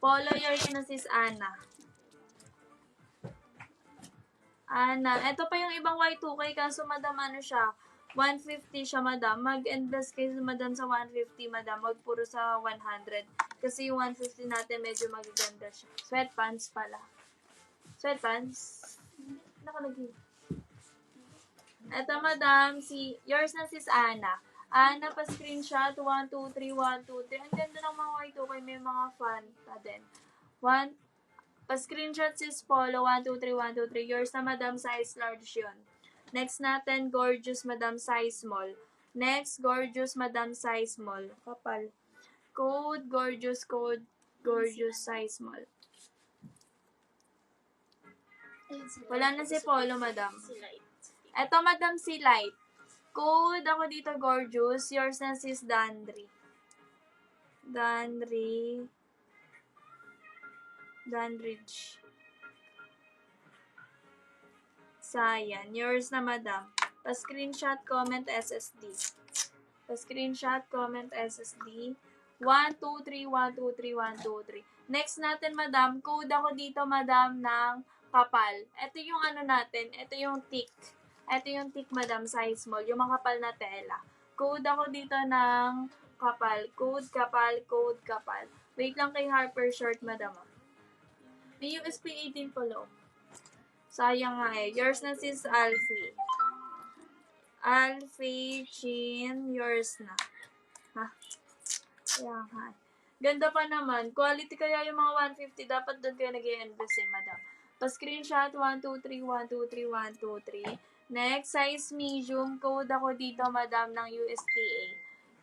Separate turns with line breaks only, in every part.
Polo, yours na sis Ana. Ana, ito pa yung ibang Y2K, kaso madam, ano siya, 150 siya, madam. Mag-invest kayo, madam, sa 150, madam. Wag puro sa 100. Kasi yung 150 natin, medyo magaganda siya. Sweatpants pala. Sweatpants? Nakalagay. Ito, madam, yours na sis Ana. Ana, pa-screenshot, 1, 2, 3, 1, 2, 3. Ang ganda ng mga Y2K, may mga fanta din. Pa-screenshot sis Polo, 1, 2, 3, 1, 2, 3. Yours na, madam, size large yun. Next natin, gorgeous, madam, size small. Next, gorgeous, madam, size small. Kapal. Code, gorgeous, size small. Wala na si Polo, madam. Eto, madam, si Light. Code ako dito, gorgeous. Yours na, sis Dandri. Dandridge. Sayan. Yours na, madam. Pa-screenshot, comment, SSD. Pa-screenshot, comment, SSD. 1, 2, 3, 1, 2, 3, 1, 2, 3. Next natin, madam. Code ako dito, madam, ng kapal. Ito yung ano natin. Ito yung thick. Ito yung thick, madam, size small. Yung mga kapal na tela. Code ako dito ng kapal. Code kapal. Wait lang kay Harper Short, madam. May USP 18 po loob. Sayang nga eh. Yours na sis Alfie. Alfie Chin, yours na. Ha? Sayang nga. Ganda pa naman. Quality kaya yung mga 150. Dapat doon kayo nag-i-invest eh, madam. Pa-screenshot, 1, 2, 3, 1, 2, 3, 1, 2, 3. Next, size medium. Code ako dito, madam, ng USPA.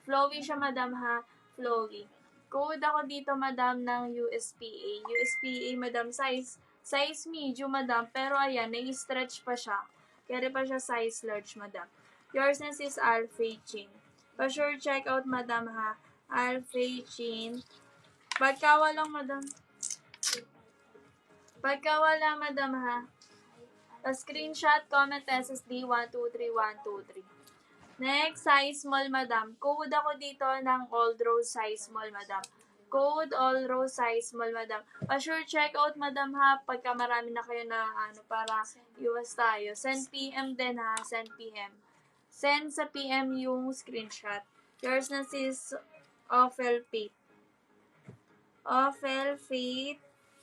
Flowy siya, madam, ha? Flowy. Code ako dito, madam, ng USPA. USPA, madam, size medium, madam. Pero ayan, nai-stretch pa siya. Kaya pa siya size large, madam. Yours na sis Alfie Chin. Pa-sure check out, madam, ha? Alfie Chin. Pagka wala, madam, ha? Pa-screenshot, comment, SSD, 1, 2, 3, 1, 2, 3. Next, size small, madam. Code ako dito ng All Rose size small, madam. Code All Rose size small, madam. Pa-sure check out, madam, ha? Pagka marami na kayo na, para iwas tayo. Send PM din, ha? Send PM. Send sa PM yung screenshot. Yours na sis Ophel Faith.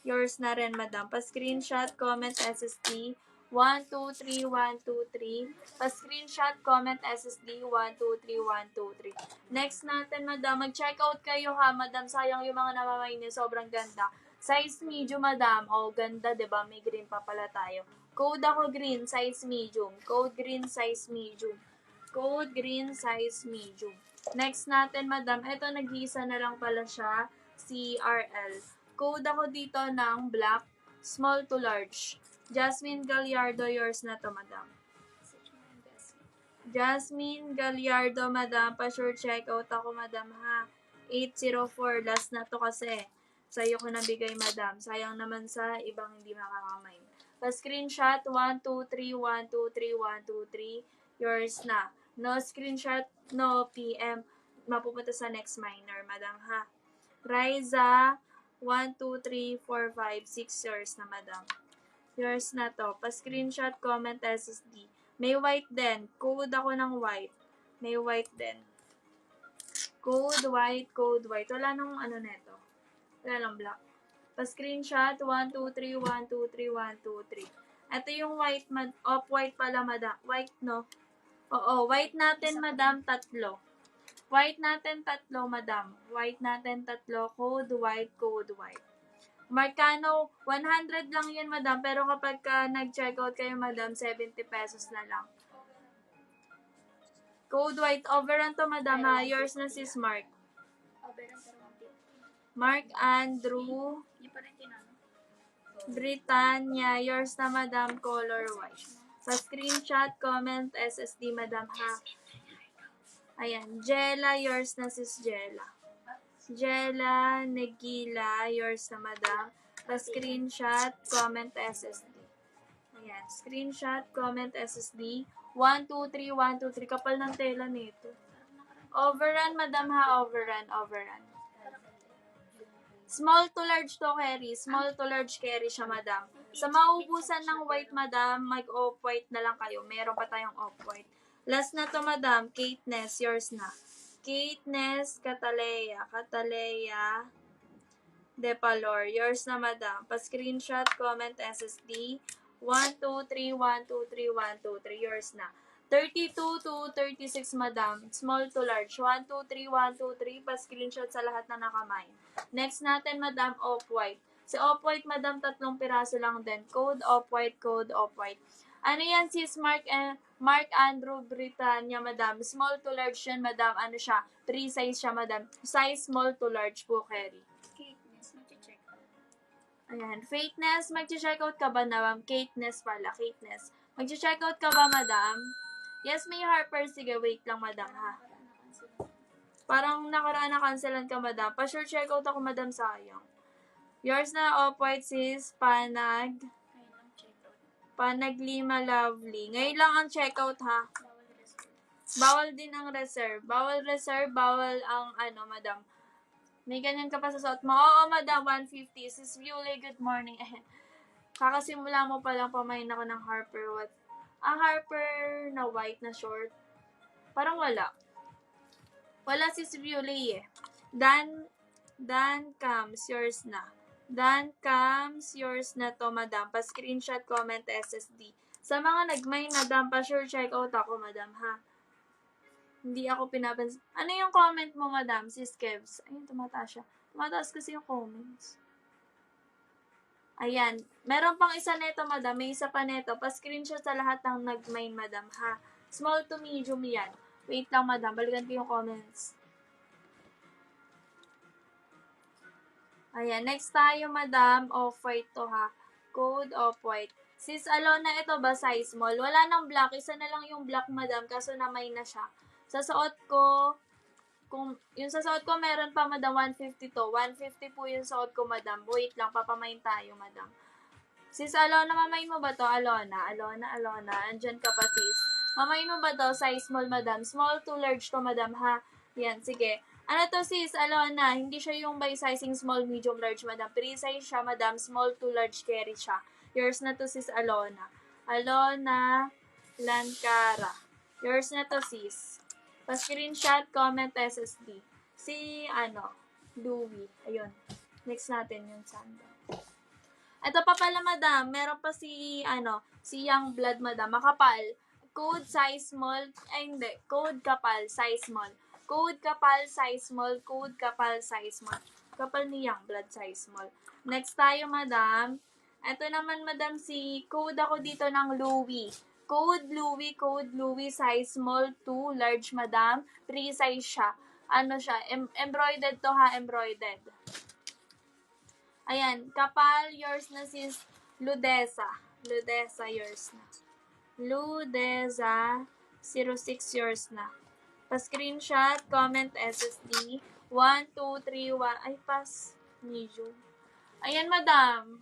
Yours na rin, madam. Pa-screenshot, comment, SSD. 1, 2, 3, 1, 2, 3. Pa-screenshot, comment, SSD. 1, 2, 3, 1, 2, 3. Next natin, madam. Mag-check out kayo, ha, madam. Sayang yung mga namamainin. Sobrang ganda. Size medium, madam. Oh, ganda, diba? May green pa pala tayo. Code ako green, size medium. Code green, size medium. Code green, size medium. Next natin, madam. Ito, nag-iisa na lang pala siya. CRL. Code ako dito ng black, small to large. Jasmine Gallardo, yours na to, madam. Jasmine Gallardo, madam. Pa-sure check out ako, madam, ha. 804. Last na to kasi. Sa'yo ko nabigay, madam. Sayang naman sa ibang hindi makakamay. Pa-screenshot, 1, 2, 3, 1, 2, 3, 1, 2, 3. Yours na. No screenshot, no PM. Mapupunta sa next minor, madam, ha. Riza, 1, 2, 3, 4, 5, 6 yours na, madam. Yours na to. Pa-screenshot, comment, SSD. May white din. Code ako ng white. May white din. Code white. Wala nang ano neto. Wala lang black. Pa-screenshot, 1, 2, 3, 1, 2, 3, 1, 2, 3. Ito yung white, off-white pala, madam. White, no? Oo, white natin, madam, 3. White natin 3, madam. White natin 3. Code white. Marcano, 100 lang yun, madam. Pero kapag nag-checkout kayo, madam, 70 pesos na lang. Code white. Overrun to, madam, ha. Yours na sis Mark. Mark Andrew. Britannia. Yours na, madam. Color white. Sa screenshot, comment, SSD, madam, ha. Ayan. Jella. Yours na sis Jella. Jella Negila, yours na, madam. Pa-screenshot, comment, SSD. Ayan. Screenshot, comment, SSD. 1, 2, 3, 1, 2, 3. Kapal ng tela nito. Overrun, madam, ha. Overrun. Small to large to carry. Small to large carry siya, madam. Sa maubusan ng white, madam, mag-off-white na lang kayo. Meron pa tayong off-white. Last na to, madam. Kate Ness, yours na. Kate Ness, Catalea. Catalea De Palor. Yours na, madam. Pa-screenshot, comment, SSD. 1, 2, 3, 1, 2, 3, 1, 2, 3. Yours na. 32 to 36, madam. Small to large. 1, 2, 3, 1, 2, 3. Pa-screenshot sa lahat na nakamay. Next natin, madam, off-white. Sa off-white, madam, 3 piraso lang din. Code off-white, code off-white. Ano yan, sis Mark Andrew Britannia, madam. Small to large yan, madam. Ano siya? 3 size siya, madam. Size small to large po, carry. Ayan. Faithness, mag-checkout ka ba na, ma'am? Kateness pala. Kateness. Mag-checkout ka ba, madam? Yes, may Harper. Sige, wait lang, madam, ha? Parang nakaraan na cancelan ka, madam. Pa-sure checkout ako, madam, sayang. Yours na, off-white, sis. Panag Lima Lovely. Ngayon lang ang checkout, ha? Bawal din ang reserve. Bawal reserve, bawal ang, madam. May ganyan ka pa sa suot mo. Oo, madam, 150. Sis Viole, good morning. Kakasimula mo pa lang pamain ako ng Harper. What? Ang Harper na white na short. Parang wala. Wala si Viole eh. Dan Cams, yours na. Dan Cams, yours na to, madam. Pa-screenshot, comment, SSD. Sa mga nagmay, madam, pa-sure check out ako, madam, ha? Hindi ako pinapansin. Ano yung comment mo, madam? Sis Kevs. Ayun, tumataas siya. Tumataas kasi yung comments. Ayan. Meron pang isa neto, madam. May isa pa neto. Pa-screenshot sa lahat ng nag-main, madam, ha? Small to medium yan. Wait lang, madam. Balikan ko yung comments. Ayan. Next tayo, madam. Off-white to, ha? Code off-white. Sis Alona, ito ba size small? Wala nang black. Isa na lang yung black, madam. Kaso namay na siya. Sa suot ko, yung sa suot ko meron pa, madam, 150 to. 150 po yung suot ko, madam. Wait lang, papamain tayo, madam. Sis Alona, mamain mo ba to? Alona. Andyan ka pa, sis. Mamain mo ba to? Size small, madam. Small to large to, madam, ha? Yan, sige. Ano to, sis Alona? Hindi siya yung by sizing small, medium, large, madam. Pre-size siya, madam. Small to large carry siya. Yours na to, sis Alona. Alona Lancara. Yours na to, sis. Pa-screenshot, comment, SSD. Si, Louie. Ayun. Next natin yung sandal. Ito pa pala, madam. Meron pa si Young Blood, madam. Makapal. Code size small. Ay, hindi. Code kapal, size small. Code kapal, size small. Code kapal, size small. Kapal ni Young Blood, size small. Next tayo, madam. Ito naman, madam, si code ako dito ng Louie. Code Louie, size small to large, madam. Pre-size siya. Ano siya? Embroidered to, ha? Embroidered. Ayan. Kapal, yours na, sis Ludesa. Ludesa, yours na. Ludesa 06, yours na. Pa-screenshot, comment, SSD. 1, 2, 3, 1. Ay, pass. Medium. Ayan, madam.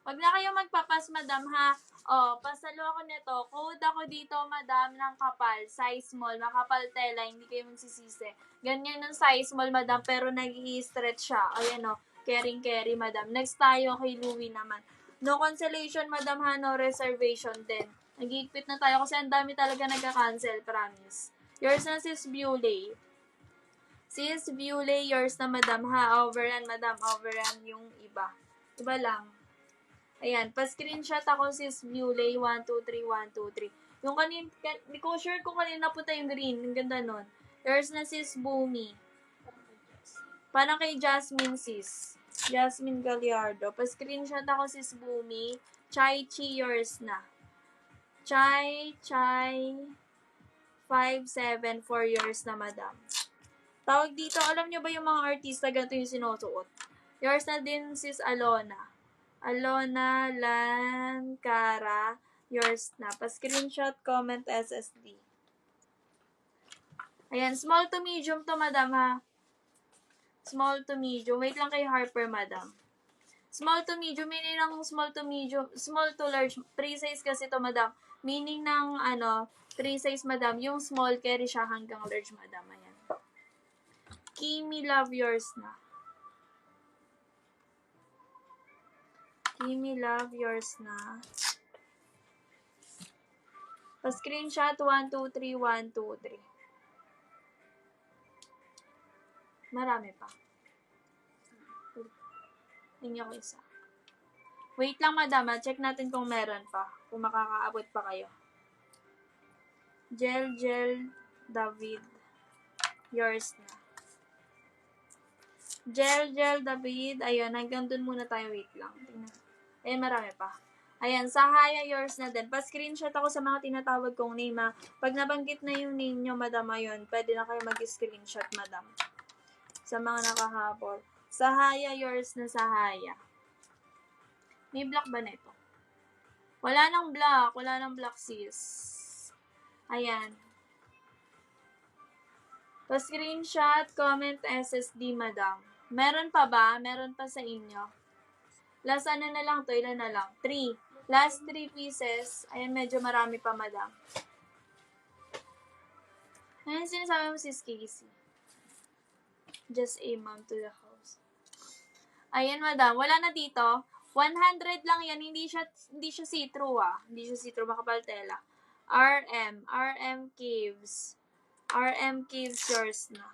Wag na kayo magpapas, madam, ha? O, pasalo ako nito. Code ako dito, madam, ng kapal. Size small. Makapal tela. Hindi kayo magsisisi. Ganyan yung size small, madam, pero nag-i-stretch siya. Ayan, o. Caring, madam. Next tayo kay Louie naman. No cancellation, madam, ha? No reservation din. Nag-iipit na tayo kasi ang dami talaga nagka-cancel, promise. Yours na, sis Viole. Sis Viole, yours na, madam, ha? Overrun, madam. Overrun yung iba. Iba lang. Ayan, pa-screenshot ako, sis Viole, 1, 2, 3, 1, 2, 3. Yung hindi ko sure kung kanina punta yung green. Ang ganda nun. Yours na, sis Boomy. Parang kay Jasmine, sis. Jasmine Gallardo. Pa-screenshot ako, sis Boomy. Chai Chi, yours na. Chai 574, yours na, madam. Tawag dito, alam nyo ba yung mga artista, ganito yung sinusuot? Yours na din, sis Alona. Alona Lancara, yours na. Pa-screenshot, comment, SSD. Ayan, small to medium to, madam, ha? Small to medium. Wait lang kay Harper, madam. Small to medium, meaning ng small to medium, small to large. Pre-size kasi to, madam. Meaning ng, pre-size, madam. Yung small, carry siya hanggang large, madam. Ayan. Kimi, love, yours na. Gimme Love, yours na. Pa-screenshot, 1, 2, 3, 1, 2, 3. Marami pa. Tingnan ko isa. Wait lang, madam. Check natin kung meron pa. Kung makakaabot pa kayo. Gel David. Yours na. Gel David. Ayun, hanggang dun muna tayo. Wait lang. Tingnan. Ayun, marami pa. Ayan, Sahaya, yours na din. Pa-screenshot ako sa mga tinatawag kong name, ha. Pag nabanggit na yung name nyo, madam, ayun, pwede na kayo mag-screenshot, madam. Sa mga nakahabol. Sahaya, yours na, Sahaya. May block ba nito? Wala nang block. Wala nang block, sis. Ayan. Pa-screenshot, comment, SSD, madam. Meron pa ba? Meron pa sa inyo? Last ano na lang to? Ilan na lang? 3. Last 3 pieces. Ayan, medyo marami pa, madam. Ayan, sinasabi mo, sis Casey. Just a mom to the house. Ayan, madam. Wala na dito. 100 lang yan. Hindi siya see-through, ah. Hindi siya see-through. Makapal tela. RM Caves. RM Caves, yours na.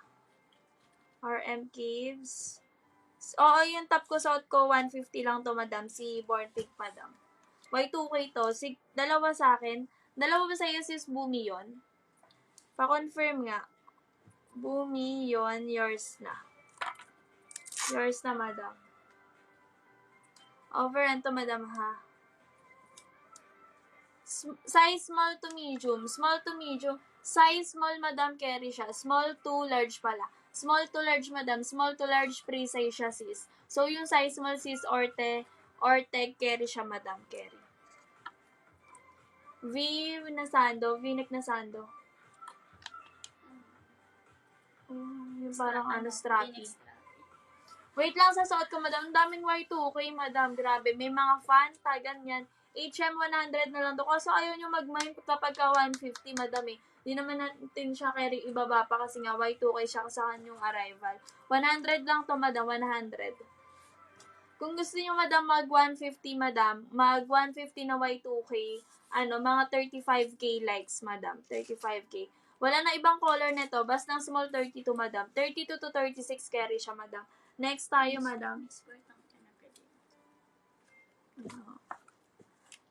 RM Caves. Oo, yung top ko, suot ko, 150 lang to, madam. Si Born Pink, madam. Y2K to. Dalawa sa akin. Dalawa ba sa'yo, sis Bumi yun? Pa-confirm nga. Bumi yun, yours na. Yours na, madam. Over and to, madam, ha? Size small to medium. Small to medium. Size small, madam, carry siya. Small to large pala. Small to large, madam. Small to large, pre-size siya, sis. So, yung size small, sis, Orteg, carry siya, madam, carry. V-neck na sando. Yung parang strappy. Wait lang, sa suot ko, madam. Ang daming Y2K, madam. Grabe. May mga Fanta, ganyan. HM 100 na lang to. Kaso ayaw nyo mag-mind kapag ka 150, madam eh. Di naman natin siya carry ibaba pa kasi nga Y2K siya sa kanyang arrival. 100 lang to, madam. 100. Kung gusto nyo, madam, mag-150, madam, mag-150 na Y2K, mga 35K likes, madam. 35K. Wala na ibang color nito. Basta ng small 32, madam. 32 to 36 carry siya, madam. Next tayo, madam.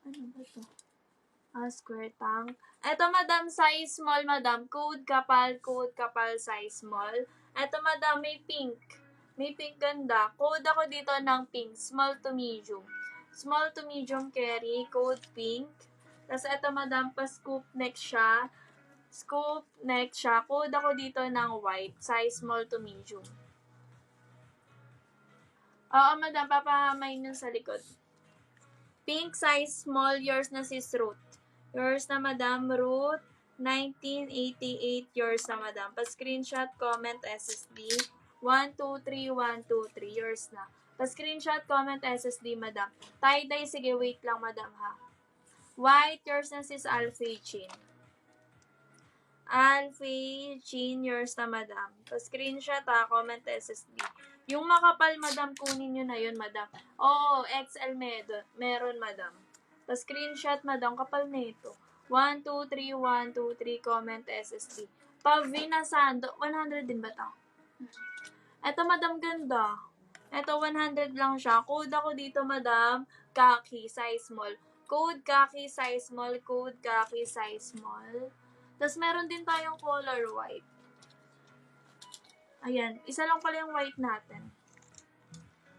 Ano ba ito? Square tank. Ito, madam, size small, madam. Code kapal, size small. Ito, madam, may pink. May pink ganda. Code ako dito ng pink. Small to medium. Small to medium carry. Code pink. Tapos ito, madam, pa-scoop neck siya. Scoop neck siya. Code ako dito ng white. Size small to medium. Oo, madam, papahamayin yun sa likod. Pink size small. Yours na, sis Ruth. Yours na, madam, Ruth. 1988. Yours na, madam. Pa-screenshot, comment, SSD. 1, 2, 3, 1, 2, 3. Yours na. Pa-screenshot, comment, SSD, madam. Tie-dye, sige, wait lang, madam, ha. White, yours na, sis Alfie Chin. Alfie Chin, yours na, madam. Pa-screenshot, ha, comment, SSD. Yung makapal, madam, kunin nyo na yun, madam. Oo, XL meron, madam. Pa-screenshot, madam, kapal na ito. 1, 2, 3, 1, 2, 3, comment, SSD. Pa-Vina Sando, 100 din ba ito? Ito, madam, ganda. Ito, 100 lang siya. Code ako dito, madam. Khaki, size small. Code khaki, size small. Code khaki, size small. Tapos, meron din tayong color white. Ayan. Isa lang pala yung white natin.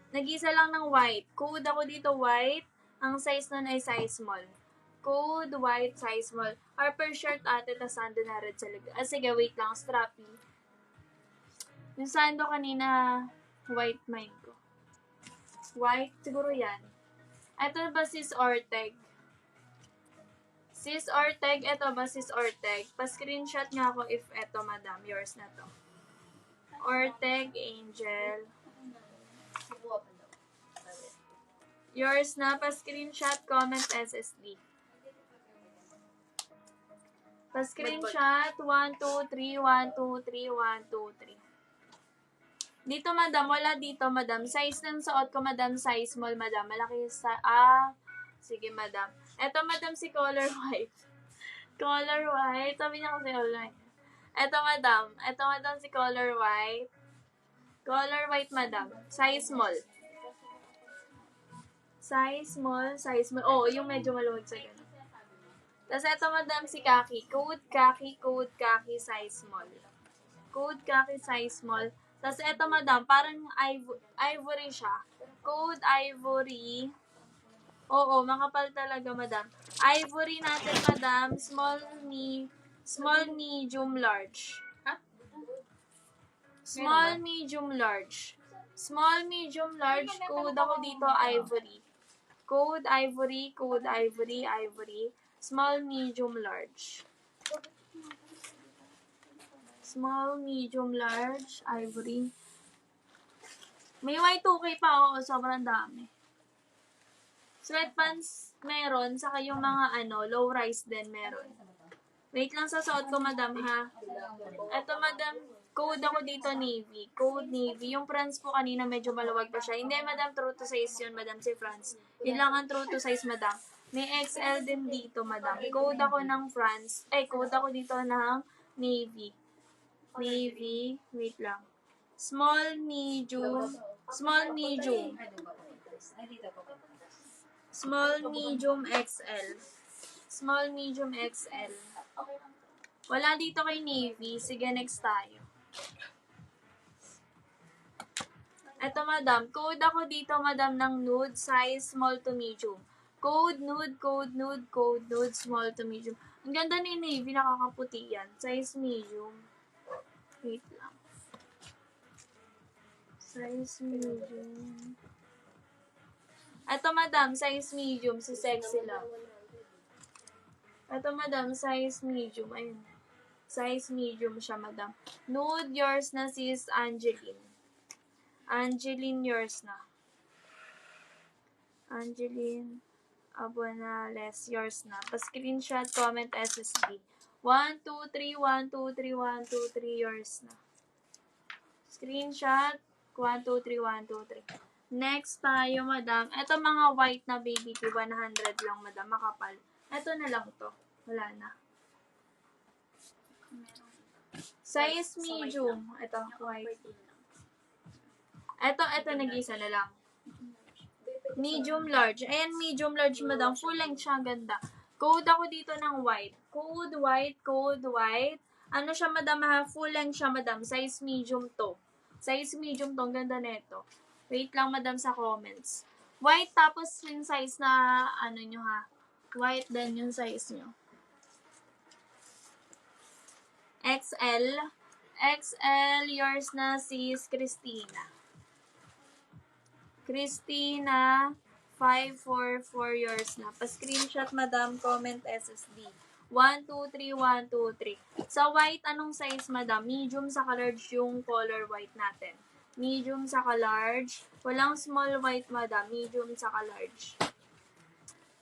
Nag-isa lang ng white. Code ako dito, white. Ang size nun ay size small. Code white, size small. Harper shirt ate, tas sando na red sa likod. Sige, wait lang. Strappy. Yung sando kanina, white mine ko. White, siguro yan. Ito ba sis Orteg? Sis Orteg, ito ba sis Orteg? Pa-screenshot nga ako if ito, madam. Yours na to. Orteg, Angel. Yours na. Pa-screenshot, comment, SSD. Pa-screenshot, 1, 2, 3, 1, 2, 3, 1, 2, 3. Dito, madam, wala dito, madam. Size ng suot ko, madam, size small, madam. Malaki sa, sige, madam. Eto, madam, si color white. Color white. Sabi niya kasi color white. Eto, madam. Eto, madam, si color white. Color white, madam. Size small. Size small, size small. Oo, yung medyo maluwag sa ganun. Tapos eto, madam, si khaki. Code khaki, size small. Code khaki, size small. Tapos eto, madam, parang ivory siya. Code ivory. Oo, makapal talaga, madam. Ivory natin, madam. Small, medium, large. Small, medium, large. Small, medium, large. Code ako dito, ivory. Code ivory. Small, medium, large. Small, medium, large, ivory. May Y2K pa, oo, sobrang dami. Sweatpants meron, saka yung mga low rise din meron. Wait lang sa suot ko, madam, ha? Eto, madam, code ako dito, navy. Code navy. Yung France po kanina medyo maluwag pa siya. Hindi, madam, true to size yun, madam, si France. Yun lang ang true to size, madam. May XL din dito, madam. Code ako ng France. Code ako dito ng navy. Navy. Wait lang. Small, medium. Small, medium. Small, medium, XL. Small, medium, XL. Wala dito kay Navy. Sige, next tayo. Eto, madam. Code ako dito, madam, ng nude, size small to medium. Code nude, small to medium. Ang ganda ni Navy, nakakaputi yan. Size medium. Wait lang. Size medium. Eto, madam, size medium. Si sexy lang. Eto, madam, size medium. Ayun. Size medium siya, madam. Nude, yours na, sis Angeline. Angeline, yours na. Angeline Abonales, yours na. Pa-screenshot, comment, SSD. 1, 2, 3, 1, 2, 3, 1, 2, 3, yours na. Screenshot, 1, 2, 3, 1, 2, 3. Next tayo, madam. Ito mga white na baby tee, 100 lang, madam. Makapal. Ito na lang to. Wala na. Size medium. Ito, white. Ito, nag-isa na lang. Medium large. Ayan, medium large, madam. Full length siya, ganda. Code ako dito ng white. Code white. Ano siya, madam, ha? Full length siya, madam. Size medium to. Size medium to. Ang ganda nito. Wait lang, madam, sa comments. White, tapos yung size na, nyo, ha? White din yung size nyo. XL. XL, yours na, sis Christina. Christina, 544 yours na. Pa-screenshot, madam, comment, SSD. 1, 2, 3, 1, 2, 3. Sa white, anong size, madam? Medium saka large yung color white natin. Medium saka large. Walang small white, madam. Medium saka large.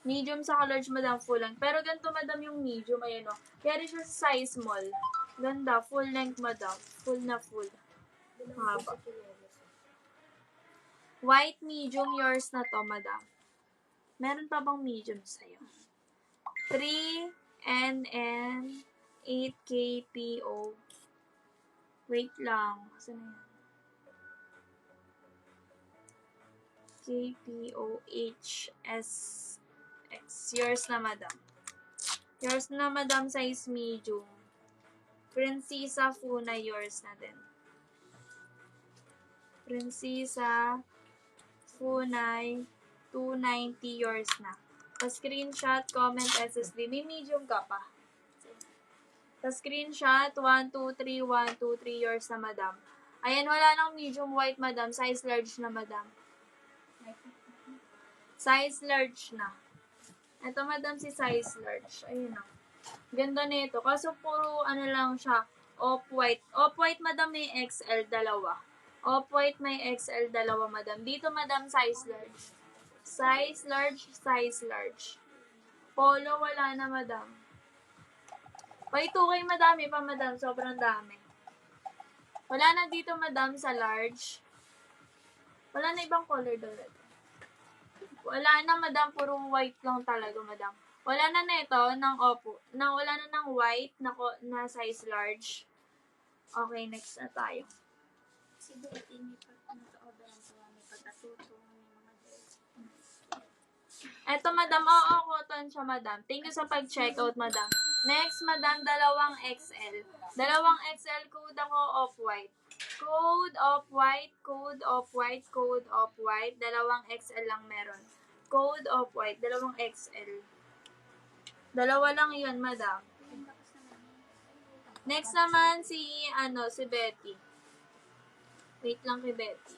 Medium saka large, madam, full length. Pero ganito, madam, yung medium, ayan o. Kaya siya sa size small. Ganda, full length, madam. Full na full. Haba. White medium, yours na to, madam. Meron pa bang medium sa'yo? 3NN 8KPO. Wait lang. Saan na yan? KPOHSX. Yours na, madam. Yours na, madam, size medium. Princesa Funa, yours na din. Princesa Funay 290, yours na. Pa-screenshot, comment, SSD. May medium ka pa. Pa-screenshot, 1, 2, 3, 1, 2, 3, yours na, madam. Ayan, wala nang medium white, madam. Size large na, madam. Size large na. Ito, madam, si size large. Ayun na. Ganda nito. Kaso puro, lang siya, off-white. Off-white, madam, may XL, dalawa. Off-white, may XL, dalawa, madam. Dito, madam, size large. Size large. Polo, wala na, madam. Y2K, madami pa, madam. Sobrang dami. Wala na dito, madam, sa large. Wala na ibang color doon. Wala na, madam. Puro white lang talaga, madam. Wala na ito ng wala na ng white na size large. Okay, next na tayo.
Si Betty, may pag-order ang tawa, may pagkatuto, may mga dress.
Eto, madam. Oo, cotton siya, madam. Thank you sa pag-checkout, madam. Next, madam, dalawang XL. Dalawang XL, code ako off-white. Code off-white, code off-white, code off-white. Dalawang XL lang meron. Code off-white, dalawang XL. Dalawa lang yun, madam. Next naman, si Betty. Wait lang kay Betty.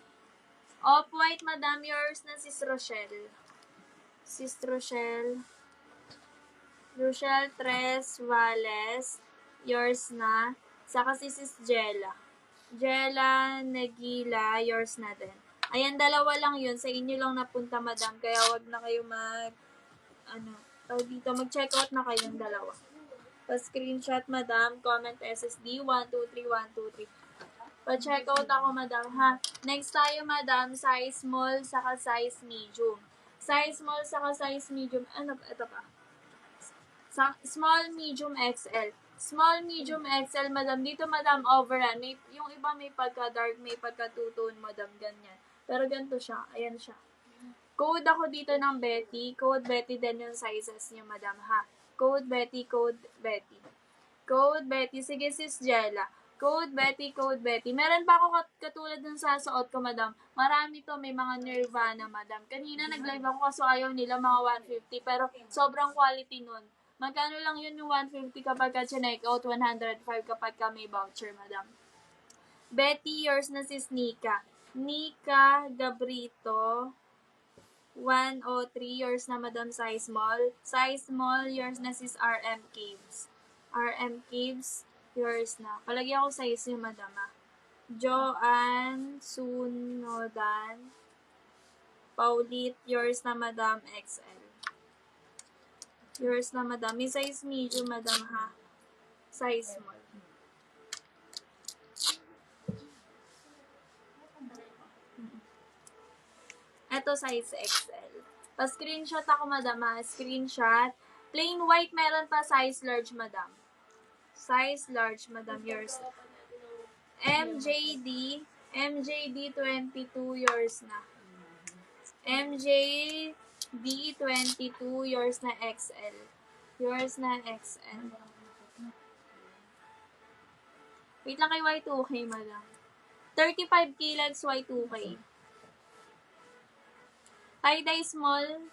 Off-white, madam, yours na Sis Rochelle. Sis Rochelle. Rochelle Tres Valles. Yours na. Saka si Sis Jella. Jella Nagila, yours na din. Ayan, dalawa lang yun. Sa inyo lang napunta, madam. Kaya wag na kayo mag-check out na kayong dalawa. Pa-screenshot, madam. Comment SSD 123123. Pa-check out ako, madam, ha? Next tayo, madam. Size small, saka size medium. Size small, saka size medium. Ito pa. Small, medium, XL. Small, medium, XL, madam. Dito, madam, overall. Yung iba may pagka-dark, may pagka-two-tone, madam. Ganyan. Pero ganito siya. Ayan siya. Code ako dito ng Betty. Code Betty din yung sizes niyo, madam, ha? Code Betty, code Betty. Code Betty. Sige, Sis Jella. Code Betty, code Betty. Meron pa ako katulad dun sa suot ko, madam. Marami to, may mga Nirvana, madam. Kanina nag-live ako kaso ayaw nila mga 150, pero sobrang quality nun. Magkano lang yun yung 150 kapag ka-check out, 105 kapag ka may voucher, madam. Betty, yours na si Nika. Nika Gabrito, 103, yours na, madam, size small. Size small, yours na sis RM Caves. RM Caves, yours na. Palagyan ko size yung madam, ha. Joanne Sunodan, Paulit, yours na, madam, XL. Yours na, madam. May size medium, madam, ha. Size small. Ito, size XL. Pa-screenshot ako, madam, ha. Screenshot. Plain white, meron pa size large, madam. Size large, madam, yours. MJD 22, yours na. MJD 22, yours na, XL. Yours na, XL. Wait lang kay Y2K, madam. 35 kilograms Y2K. Tie-dye small.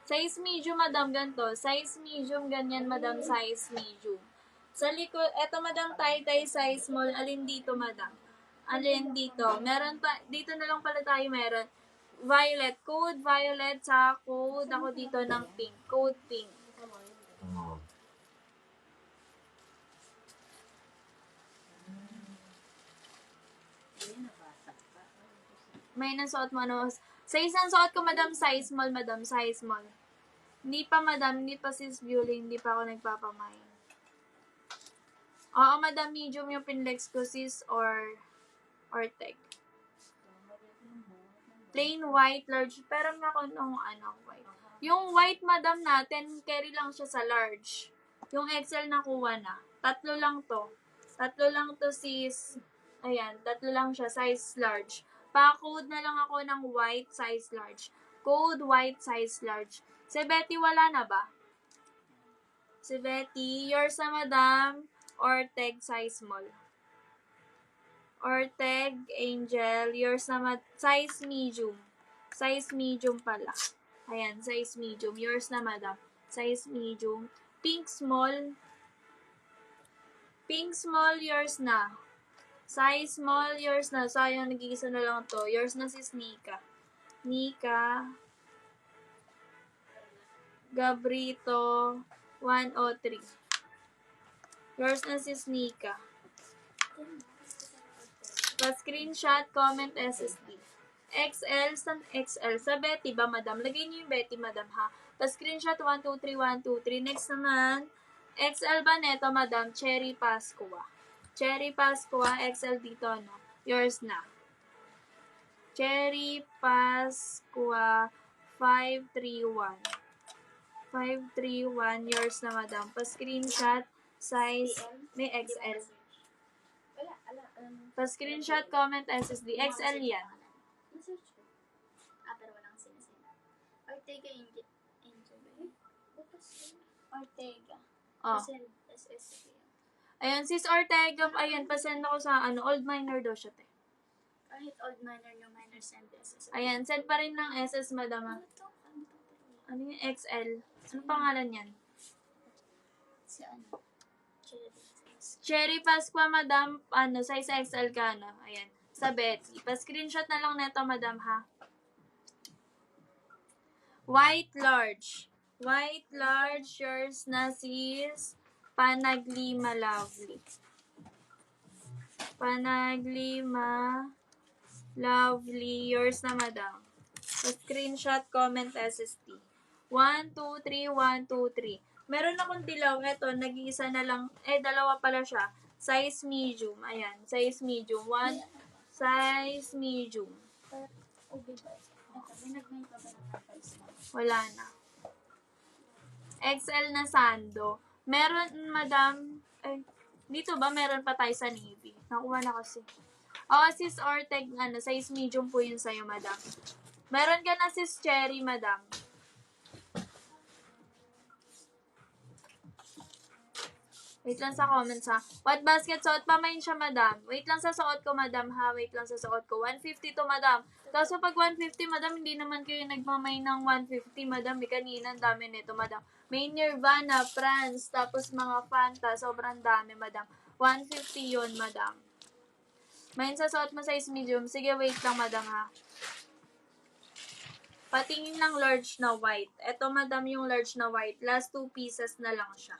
Size medium, madam, ganito. Size medium, ganyan, madam, size medium. Sa likod, eto, madam, tie-dye size small. Alin dito, madam? Alin dito? Meron pa, dito na lang pala tayo meron. Violet. Code violet sa code ako dito ng pink. Code pink. May nasuot mo, ano? Size ang suot ko, madam, size small, madam, size small. Hindi pa, madam, hindi pa sis viewing, hindi pa ako nagpapamain. Oo, madam, medium yung pinlex ko, sis, or tech. Plain white, large, pero ako nung white. Yung white, madam, natin, carry lang siya sa large. Yung XL nakuha na. Tatlo lang to. Sis. Ayan, tatlo lang siya, size large. Pa-code na lang ako ng white, size large. Code white, size large. Si Betty, wala na ba? Si Betty, yours na, madam, Orteg, size small. Orteg, Angel, yours na, size medium. Size medium pala. Ayan, size medium. Yours na, madam. Size medium. Pink small. Pink small, yours na. Size small, yours na. Sayang, nag-iisa na lang to. Yours na, sis Nika. Nika Gabrito, 103. Yours na, sis Nika. Pa-screenshot, comment SSD. XL, XL. Sa Betty ba, madam? Lagay niyo yung Betty, madam, ha? Pa-screenshot, 123, 123. Next naman, XL ba neto, madam? Cherry Pascua. Cherry Pasqua, XL dito, no? Yours na. Cherry Pasqua 531. 531, yours na, madam. Pa-screenshot, size, may XL.
Wala.
Pa-screenshot, comment, SSD. XL yan.
Na-search ko. Pero walang sinasin. Ortega Angel ba yun? Ortega.
Oh.
Send SSD.
Ayan, sis Ortega, ayan, pasend ako sa, old minor daw siya, te.
Kahit old minor, no minor send SSD.
Ayan, send pa rin ng SS, madam, ha.
Ano to?
Ano yung XL? Ano pangalan yan?
Si ano?
Cherry Pasqua, madam, size XL ka, no? Ayan, sa Betsy. Pa-screenshot na lang neto, madam, ha. White large. White large, yours na, sis Panaglima Lovely. Panaglima Lovely, yours na, madam. Pa-screenshot, comment, SST. 1, 2, 3, 1, 2, 3. Meron akong dilaw. Ito, nag-iisa na lang. Dalawa pala siya. Size medium. Ayan, size medium. Size medium. Wala na. XL na sando. Meron, madam, dito ba meron pa tayo sa navy? Nakuha na kasi. Sis Orteg, size medium po yun sa'yo, madam. Meron ka na, sis Cherry, madam. Wait lang sa comments, ha. What basket? Suot pa main siya, madam. Wait lang sa suot ko, madam, ha. Wait lang sa suot ko. 150 to, madam. Kaso pag 150, madam, hindi naman kayo nagmamain ng 150, madam. Kanina, ang dami nito, madam. May Nirvana, France, tapos mga Fanta. Sobrang dami, madam. 150 yun, madam. Main sa suot mo size medium. Sige, wait lang, madam, ha. Patingin ng large na white. Ito, madam, yung large na white. Last 2 pieces na lang siya.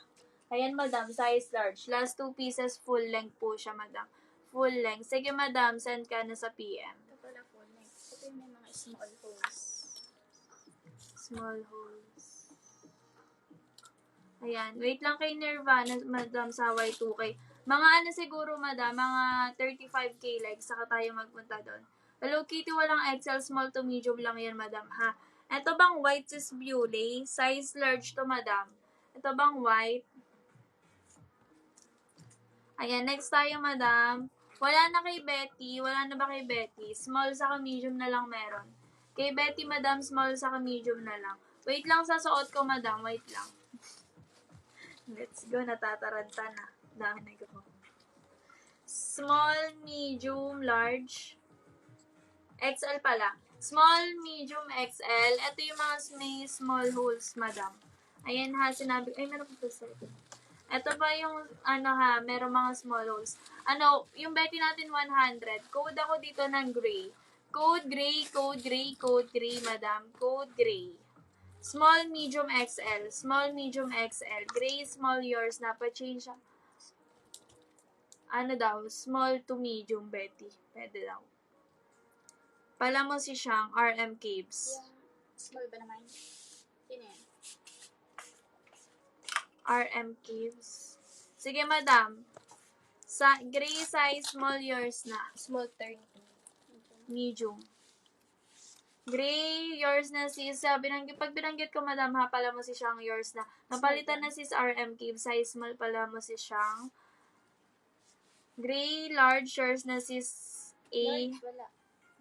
Ayan, madam, size large. Last 2 pieces, full length po siya, madam. Full length. Sige, madam, send ka na sa PM.
Ito pala full length. Ito yung may mga small holes.
Small holes. Ayan. Wait lang kay Nirvana, madam, sa Y2K. Mga siguro, madam, mga 35K likes, saka tayo magpunta doon. Hello Kitty, walang XL, small to medium lang yan, madam, ha? Ito bang white is Beauty? Size large to, madam. Ito bang white? Ayan, next tayo, madam. Wala na kay Betty. Wala na ba kay Betty? Small saka medium na lang meron. Kay Betty, madam, small saka medium na lang. Wait lang sa suot ko, madam. Wait lang. Let's go. Natataranta na. Dami na ko. Small, medium, large. XL pala. Small, medium, XL. Ito yung mga may small holes, madam. Ayan ha, sinabi. Ay, meron ko sa ito. Ito ba yung, merong mga small holes. Yung Betty natin 100. Code ako dito ng gray. Code gray, code gray, code gray, madam. Code gray. Small, medium, XL. Small, medium, XL. Gray, small, yours. Napa-change siya. Small to medium, Betty. Pwede daw. Pala mo si siyang RM Caves.
Yeah. Small ba naman? Sino yan?
RM Caves. Sige, madam. Sa gray size, small, yours na.
Small 30.
Medium. Gray, yours na sis. Pag binanggit ko, madam, ha, pala mo si siyang yours na. Napalitan na sis RM Caves. Size small pala mo si siyang. Gray, large, yours na sis A.
Large, wala.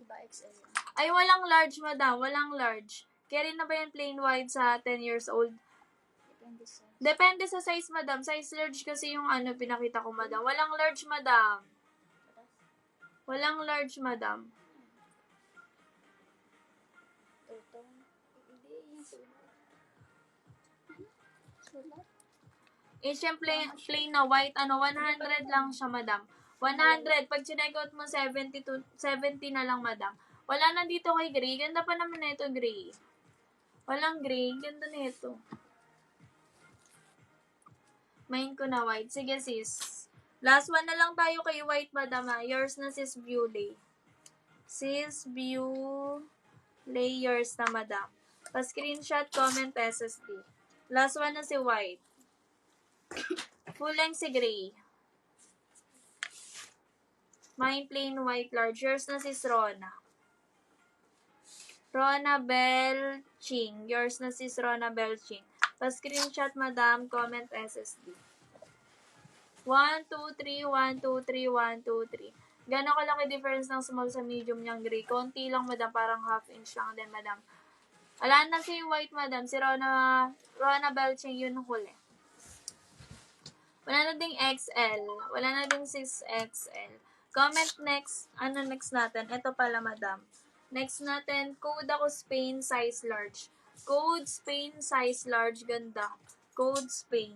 Diba XL yan?
Ay, walang large, madam. Walang large. Carry na ba yan plain white sa 10 years old?
Depende sa...
Depende sa size, madam. Size large kasi yung pinakita ko, madam. Walang large, madam. Walang large, madam.
Ito. Hindi, yung sulat. Sulat?
Siyempre, plain na white, 100 lang siya, madam. 100. Pag chinekout mo, 70 na lang, madam. Wala na dito kay gray. Ganda pa naman na ito, gray. Walang gray. Ganda na ito. Main ko na white. Sige, sis. Last one na lang tayo kay white, madam, ha. Yours na, sis Beauty. Sis Beauty, yours na, madam. Pa-screenshot, comment, SSD. Last one na si white. Full length si gray. Mine plain white large. Yours na sis Rona. Rona Belching. Yours na sis Rona Belching. Pa-screenshot, madam. Comment SSD. 1, 2, 3, 1, 2, 3, 1, 2, 3. Gano'ng kalaki difference ng small sa medium niyang gray? Konti lang, madam. Parang half inch lang din, madam. Wala na si white, madam. Si Rona Belching yun huli. Wala na ding XL. Wala na ding 6XL. Comment next. Ano next natin? Ito pala, madam. Next natin, code ako Spain size large. Code Spain size large. Ganda. Code Spain.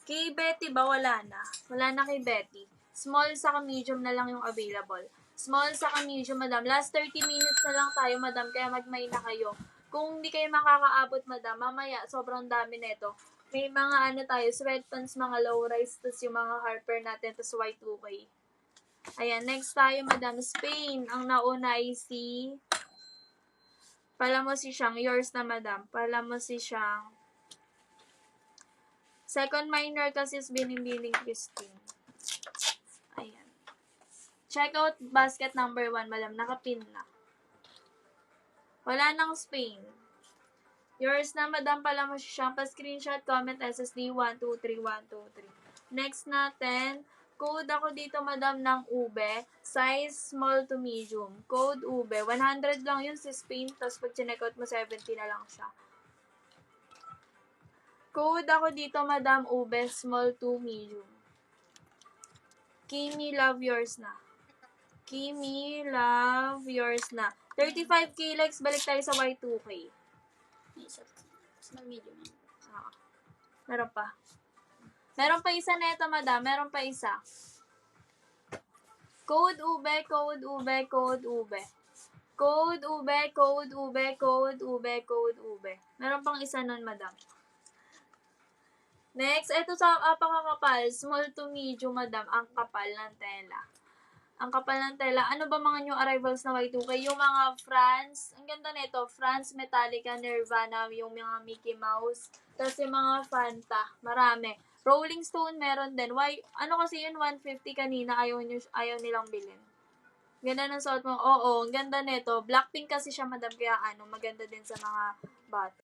Kay Betty ba? Wala na. Wala na kay Betty. Small saka medium na lang yung available. Small saka medium, madam. Last 30 minutes na lang tayo, madam. Kaya magmay na kayo. Kung hindi kayo makakaabot, madam, mamaya, sobrang dami nito. May mga ano tayo, sweatpants, mga low-rise, tapos yung mga Harper natin, tapos Y2K. Ayan, next tayo, madam. Spain. Ang nauna ay si Palamo si Siyang. Yours na, madam. Palamo si Siyang. Second minor kasi is Binibining Christine. Ayan. Check out basket number 1, madam. Nakapin na. Wala nang Spain. Yours na, madam, pala mo siyang pa-screenshot, comment, SSD, 1, 2, 3, 1, 2, 3. Next natin, code ako dito, madam, ng ube. Size small to medium. Code ube. 100 lang yun si Spain, tapos pag chinek-out mo, 70 na lang siya. Code ako dito, madam, ube, small to medium. Kimi, love yours na. Kimi, love yours na. 35k likes, balik tayo sa Y2K.
May isa. Small, medium.
Meron pa. Meron pa isa neto, madam. Meron pa isa. Code ube, code ube, code ube. Code ube, code ube, code ube, code ube. Meron pang isa nun, madam. Next, ito sa apakakapal. Small to medium, madam. Ang kapal ng tela. Ang kapal ng tela. Ano ba mga new arrivals na Y2K? Yung mga France, ang ganda nito, France, Metallica, Nirvana, yung mga Mickey Mouse, tapos yung mga Fanta, marami. Rolling Stone meron din. Why, ano kasi yun, 150 kanina, ayaw nilang bilhin. Ganda ng suot mo. Oo, ang ganda nito. Blackpink kasi siya, madam, kaya maganda din sa mga bata.